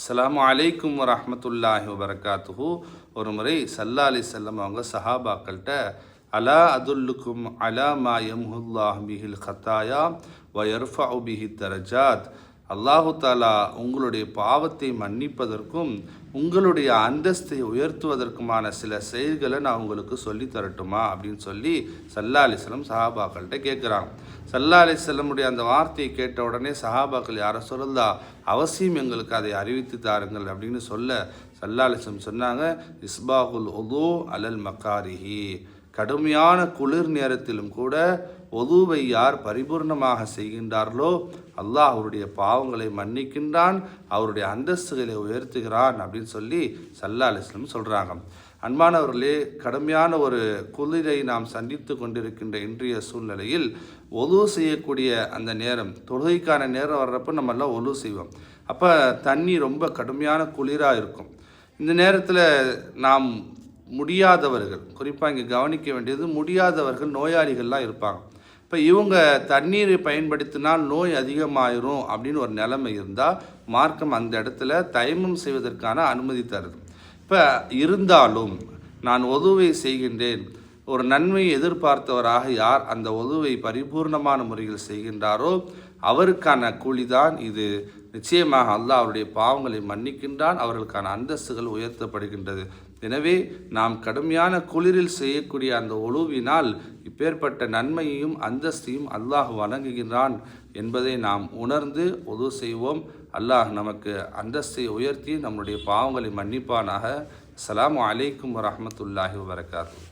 அஸ்ஸலாமு அலைக்கும் வரஹ்மத்துல்லாஹி வபரகாத்துஹு. ஒரு முறை ஸல்லல்லாஹு அலைஹி வஸல்லம் அவங்க சஹாபாக்கள்கிட்ட அலா அதுல்லுக்கும் அலா மா யம்ஹுல்லாஹ் பிஹில் கத்தாயா வ யர்ஃபஉ பிஹி தரஜாத். அல்லாஹு தாலா உங்களுடைய பாவத்தை மன்னிப்பதற்கும் உங்களுடைய அந்தஸ்தை உயர்த்துவதற்குமான சில செயல்களை நான் உங்களுக்கு சொல்லி தரட்டுமா அப்படின்னு சொல்லி ஸல்லல்லாஹு அலைஹி வஸல்லம் சஹாபாக்கள்கிட்ட கேட்குறாங்க. ஸல்லல்லாஹு அலைஹி வஸல்லமுடைய அந்த வார்த்தையை கேட்ட உடனே சஹாபாக்கள் யாரை சொல்லலா, அவசியம் எங்களுக்கு அதை அறிவித்து தாருங்கள் அப்படின்னு சொல்ல ஸல்லல்லாஹு அலைஹி வஸல்லம் சொன்னாங்க, இஸ்பாகுல் உது அலல் மக்காரிஹி. கடுமையான குளிர் நேரத்திலும் கூட ஒதுவை யார் பரிபூர்ணமாக செய்கின்றார்களோ அல்லாஹ் அவருடைய பாவங்களை மன்னிக்கின்றான், அவருடைய அந்தஸ்துகளை உயர்த்துகிறான் அப்படின்னு சொல்லி ஸல்லல்லாஹு அலைஹி வஸல்லம் சொல்கிறாங்க. அன்பானவர்களே, கடுமையான ஒரு குளிரை நாம் சந்தித்து கொண்டிருக்கின்ற இன்றைய சூழ்நிலையில் ஒது செய்யக்கூடிய அந்த நேரம், தொழுகைக்கான நேரம் வர்றப்போ நம்மெல்லாம் ஒது செய்வோம். அப்போ தண்ணி ரொம்ப கடுமையான குளிராக இருக்கும். இந்த நேரத்தில் நாம் முடியாதவர்கள், குறிப்பாக இங்கே கவனிக்க வேண்டியது முடியாதவர்கள், நோயாளிகள்லாம் இருப்பாங்க. இப்போ இவங்க தண்ணீரை பயன்படுத்தினால் நோய் அதிகமாயிரும் அப்படின்னு ஒரு நிலைமை இருந்தால் மார்க்கம் அந்த இடத்துல தயமம் செய்வதற்கான அனுமதி தருது. இப்போ இருந்தாலும் நான் ஒதுவை செய்கின்றேன், ஒரு நன்மையை எதிர்பார்த்தவராக யார் அந்த ஒதுவை பரிபூர்ணமான முறையில் செய்கின்றாரோ அவருக்கான கூலிதான் இது. நிச்சயமாக அல்லாஹ் அவருடைய பாவங்களை மன்னிக்கின்றான், அவர்களுக்கான அந்தஸ்துகள் உயர்த்தப்படுகின்றது. எனவே நாம் கடுமையான குளிரில் செய்யக்கூடிய அந்த ஒழுவினால் இப்பேற்பட்ட நன்மையையும் அந்தஸ்தையும் அல்லாஹ் வழங்குகின்றான் என்பதை நாம் உணர்ந்து ஒது செய்வோம். அல்லாஹ் நமக்கு அந்தஸ்தை உயர்த்தி நம்முடைய பாவங்களை மன்னிப்பானாக. அஸ்ஸலாமு அலைக்கும் வரஹ்மத்துல்லாஹி வபரகாத்துஹு.